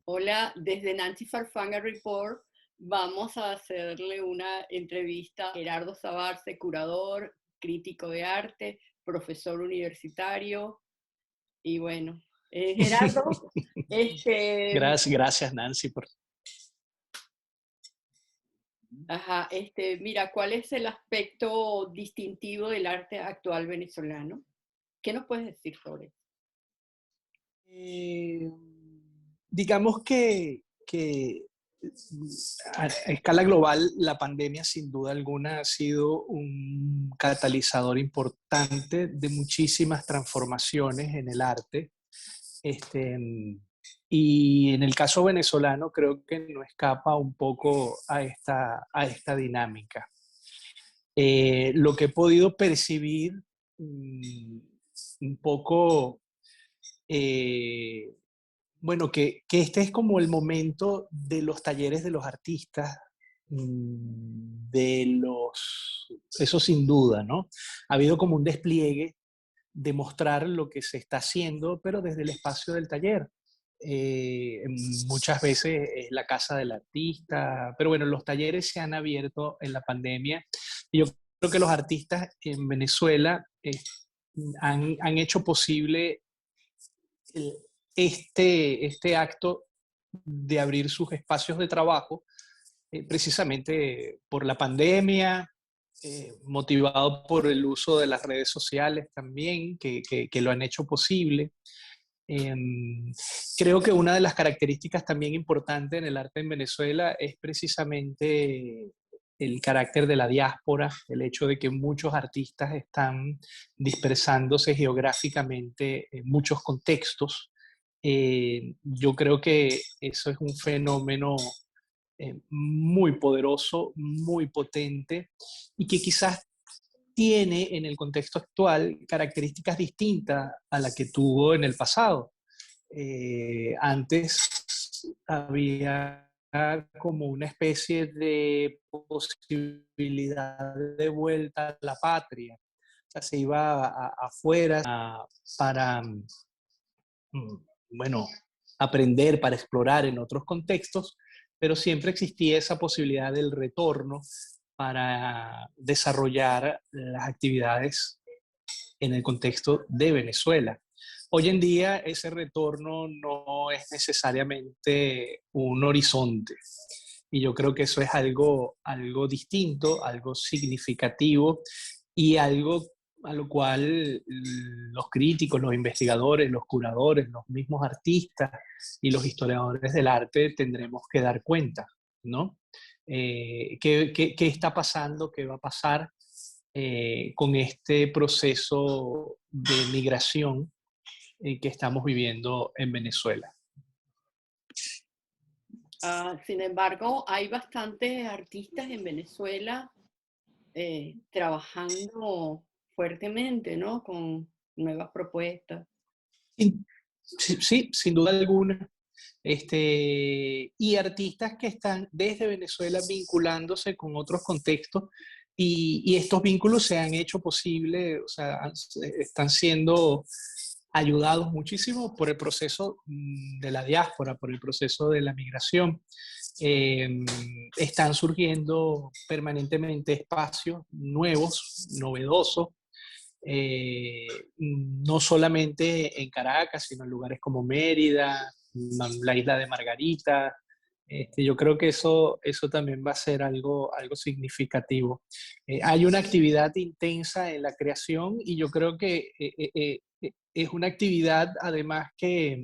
Hola, desde Nancy Farfanga Report vamos a hacerle una entrevista a Gerardo Sabarce, curador, crítico de arte, profesor universitario. Y bueno, Gerardo, este, Gracias, Nancy, por... mira, ¿cuál es el aspecto distintivo del arte actual venezolano? ¿Qué nos puedes decir sobre eso? Eh, digamos que a escala global la pandemia sin duda alguna ha sido un catalizador importante de muchísimas transformaciones en el arte. Este, y en el caso venezolano creo que no escapa un poco a esta dinámica. Lo que he podido percibir un poco, eh, bueno, que este es como el momento de los talleres de los artistas, eso sin duda, ¿no? Ha habido como un despliegue de mostrar lo que se está haciendo, pero desde el espacio del taller. Eh, Muchas veces es la casa del artista, pero bueno, los talleres se han abierto en la pandemia y yo creo que los artistas en Venezuela han hecho posible el- este acto de abrir sus espacios de trabajo, precisamente por la pandemia, motivado por el uso de las redes sociales también, que lo han hecho posible. Eh, Creo que una de las características también importantes en el arte en Venezuela es precisamente el carácter de la diáspora, el hecho de que muchos artistas están dispersándose geográficamente en muchos contextos. Yo creo que eso es un fenómeno muy poderoso, muy potente y que quizás tiene en el contexto actual características distintas a las que tuvo en el pasado. Antes había como una especie de posibilidad de vuelta a la patria. O sea, se iba afuera para, bueno, aprender, para explorar en otros contextos, pero siempre existía esa posibilidad del retorno para desarrollar las actividades en el contexto de Venezuela. Hoy en día ese retorno no es necesariamente un horizonte y yo creo que eso es algo distinto, algo significativo y algo a lo cual los críticos, los investigadores, los curadores, los mismos artistas y los historiadores del arte tendremos que dar cuenta, ¿no? ¿Qué está pasando? ¿Qué va a pasar con este proceso de migración que estamos viviendo en Venezuela? Sin embargo, hay bastantes artistas en Venezuela trabajando fuertemente, ¿no? Con nuevas propuestas. Sí, sí, sin duda alguna. Y artistas que están desde Venezuela vinculándose con otros contextos y estos vínculos se han hecho posible, o sea, están siendo ayudados muchísimo por el proceso de la diáspora, por el proceso de la migración. Eh, Están surgiendo permanentemente espacios nuevos, novedosos, eh, no solamente en Caracas, sino en lugares como Mérida, la isla de Margarita. Yo creo que eso también va a ser algo significativo. Hay una actividad intensa en la creación y yo creo que es una actividad además que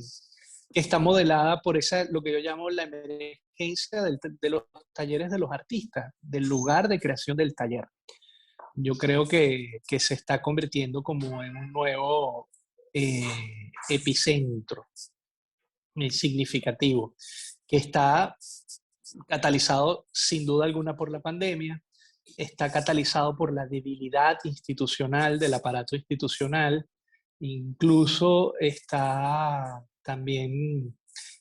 está modelada por lo que yo llamo la emergencia de los talleres de los artistas, del lugar de creación del taller. Yo creo que se está convirtiendo como en un nuevo epicentro significativo, que está catalizado sin duda alguna por la pandemia, está catalizado por la debilidad institucional del aparato institucional, incluso está también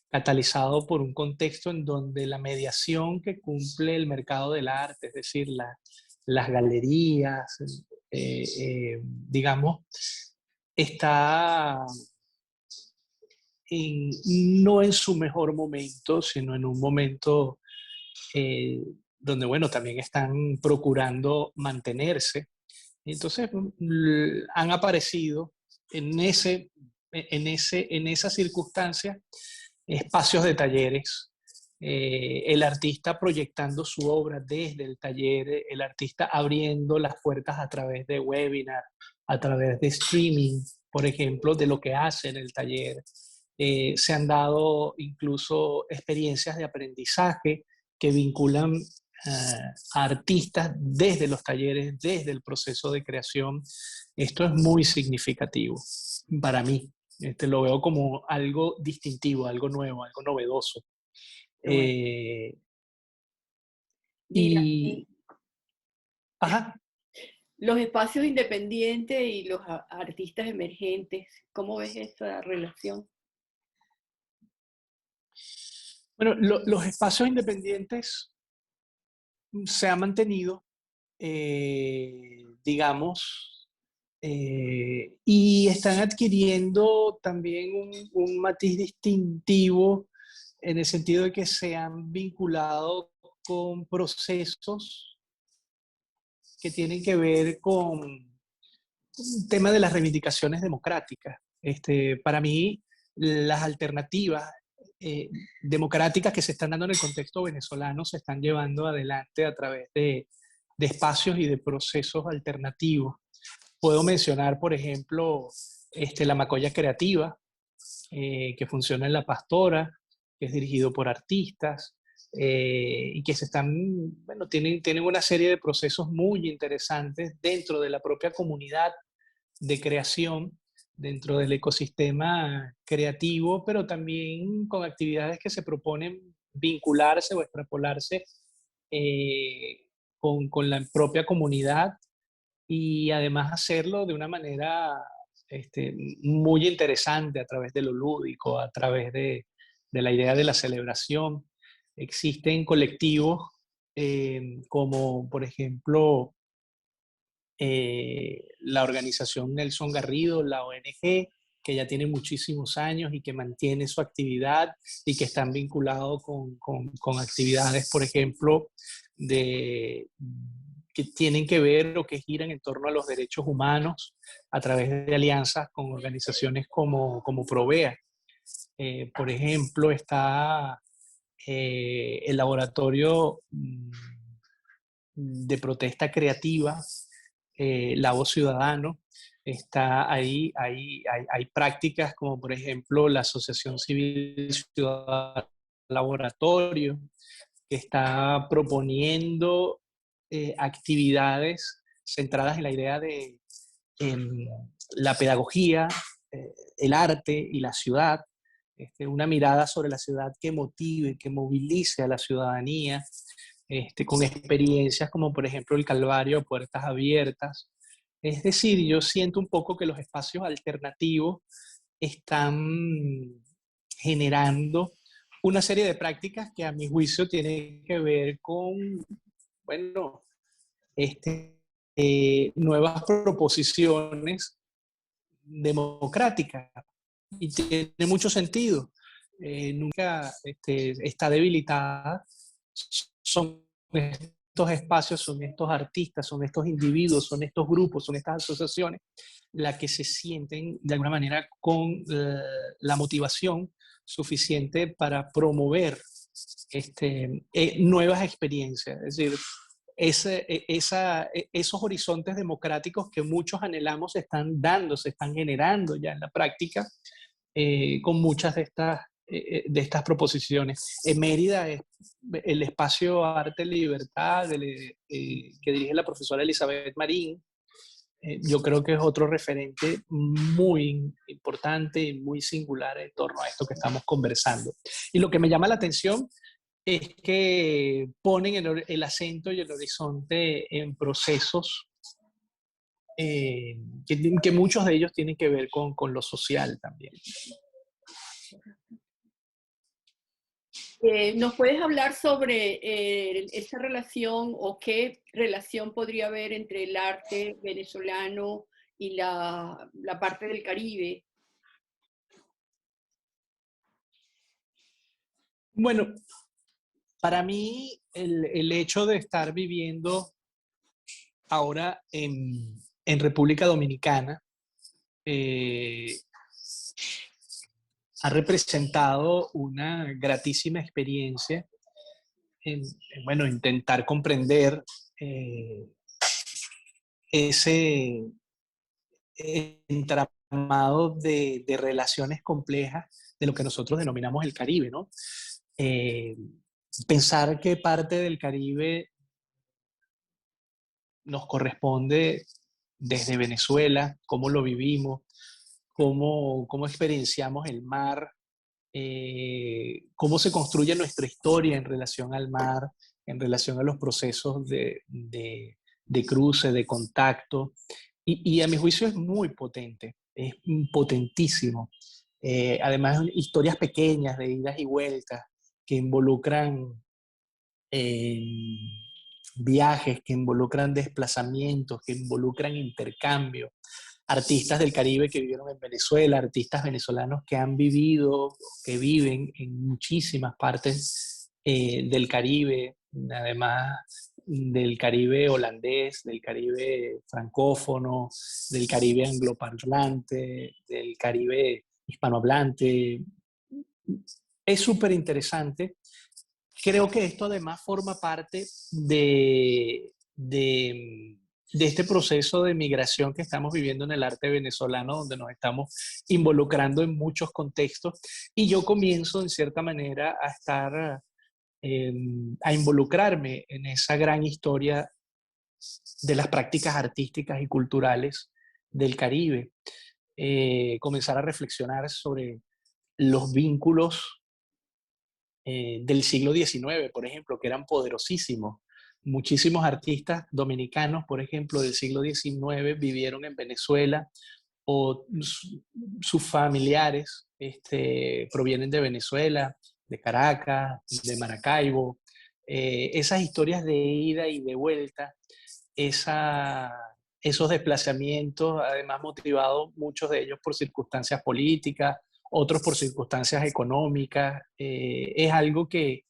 catalizado por un contexto en donde la mediación que cumple el mercado del arte, es decir, las galerías, digamos, está no en su mejor momento, sino en un momento eh, donde, bueno, también están procurando mantenerse. Entonces, han aparecido en en esa circunstancia espacios de talleres, el artista proyectando su obra desde el taller, el artista abriendo las puertas a través de webinar, a través de streaming, por ejemplo, de lo que hace en el taller. Se han dado incluso experiencias de aprendizaje que vinculan a artistas desde los talleres, desde el proceso de creación. Esto es muy significativo para mí. Lo veo como algo distintivo, algo nuevo, algo novedoso. Qué bueno. Eh, Mira, y, ajá, los espacios independientes y los artistas emergentes, ¿cómo ves esta relación? bueno, los espacios independientes se han mantenido, digamos, y están adquiriendo también un matiz distintivo en el sentido de que se han vinculado con procesos que tienen que ver con un tema de las reivindicaciones democráticas. Para mí, las alternativas democráticas que se están dando en el contexto venezolano se están llevando adelante a través de espacios y de procesos alternativos. Puedo mencionar, por ejemplo, la Macolla Creativa, que funciona en La Pastora, que es dirigido por artistas, y que se están, bueno, tienen una serie de procesos muy interesantes dentro de la propia comunidad de creación, dentro del ecosistema creativo, pero también con actividades que se proponen vincularse o extrapolarse con la propia comunidad y además hacerlo de una manera muy interesante a través de lo lúdico, a través de la idea de la celebración. Existen colectivos como, por ejemplo, la organización Nelson Garrido, la ONG, que ya tiene muchísimos años y que mantiene su actividad y que están vinculados con actividades, por ejemplo, de, que tienen que ver o que giran en torno a los derechos humanos a través de alianzas con organizaciones como Provea. Por ejemplo, está el laboratorio de protesta creativa, La Voz Ciudadano. Está ahí, hay prácticas como por ejemplo la Asociación Civil Ciudadana Laboratorio, que está proponiendo actividades centradas en la idea de en la pedagogía, el arte y la ciudad, una mirada sobre la ciudad que motive, que movilice a la ciudadanía, con experiencias como por ejemplo el Calvario, Puertas Abiertas. Es decir, yo siento un poco que los espacios alternativos están generando una serie de prácticas que a mi juicio tienen que ver con, bueno, nuevas proposiciones democráticas y tiene mucho sentido. Nunca está debilitada. Son estos espacios, son estos artistas, son estos individuos, son estos grupos, son estas asociaciones las que se sienten de alguna manera con la motivación suficiente para promover nuevas experiencias. Es decir, esos horizontes democráticos que muchos anhelamos se están dando, se están generando ya en la práctica con muchas de estas proposiciones. En Mérida es el espacio Arte Libertad que dirige la profesora Elizabeth Marín. Yo creo que es otro referente muy importante y muy singular en torno a esto que estamos conversando. Y lo que me llama la atención es que ponen el acento y el horizonte en procesos que muchos de ellos tienen que ver con lo social también. ¿Nos puedes hablar sobre esta relación o qué relación podría haber entre el arte venezolano y la parte del Caribe? Bueno, para mí el hecho de estar viviendo ahora en República Dominicana eh, ha representado una gratísima experiencia bueno, intentar comprender eh, ese entramado de relaciones complejas de lo que nosotros denominamos el Caribe, ¿no? Eh, Pensar que parte del Caribe nos corresponde desde Venezuela, cómo lo vivimos, cómo experienciamos el mar, cómo se construye nuestra historia en relación al mar, en relación a los procesos de cruce, de contacto. Y a mi juicio es muy potente, es potentísimo. Además, historias pequeñas de idas y vueltas que involucran eh, viajes, que involucran desplazamientos, que involucran intercambio. Artistas del Caribe que vivieron en Venezuela, artistas venezolanos que han vivido, que viven en muchísimas partes del Caribe, además del Caribe holandés, del Caribe francófono, del Caribe angloparlante, del Caribe hispanohablante. Es súper interesante. Creo que esto además forma parte de este proceso de migración que estamos viviendo en el arte venezolano, donde nos estamos involucrando en muchos contextos y yo comienzo en cierta manera a estar, a involucrarme en esa gran historia de las prácticas artísticas y culturales del Caribe. Comenzar a reflexionar sobre los vínculos del siglo XIX, por ejemplo, que eran poderosísimos. Muchísimos artistas dominicanos, por ejemplo, del siglo XIX vivieron en Venezuela o sus familiares provienen de Venezuela, de Caracas, de Maracaibo. Esas historias de ida y de vuelta, esa, esos desplazamientos, además motivados muchos de ellos por circunstancias políticas, otros por circunstancias económicas, es algo que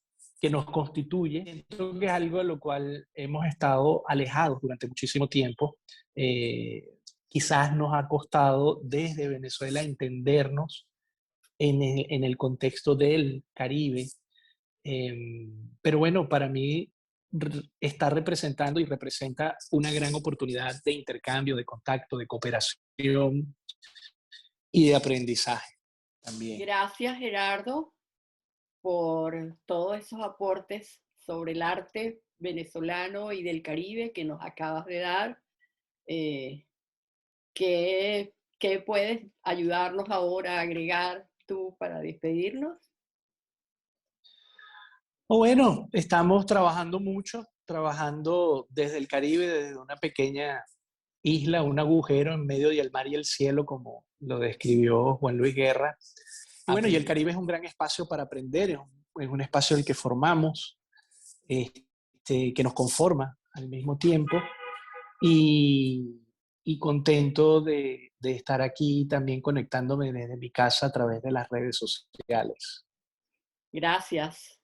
nos constituye, creo que es algo de lo cual hemos estado alejados durante muchísimo tiempo. Quizás nos ha costado desde Venezuela entendernos en el contexto del Caribe, pero bueno, para mí está representando y representa una gran oportunidad de intercambio, de contacto, de cooperación y de aprendizaje también. Gracias, Gerardo, por todos esos aportes sobre el arte venezolano y del Caribe que nos acabas de dar. Eh, ¿qué puedes ayudarnos ahora a agregar tú para despedirnos? Bueno, estamos trabajando mucho, trabajando desde el Caribe, desde una pequeña isla, un agujero en medio del mar y el cielo, como lo describió Juan Luis Guerra. Y bueno, y el Caribe es un gran espacio para aprender, es un espacio en el que formamos, que nos conforma al mismo tiempo y, y contento de estar aquí también conectándome desde mi casa a través de las redes sociales. Gracias.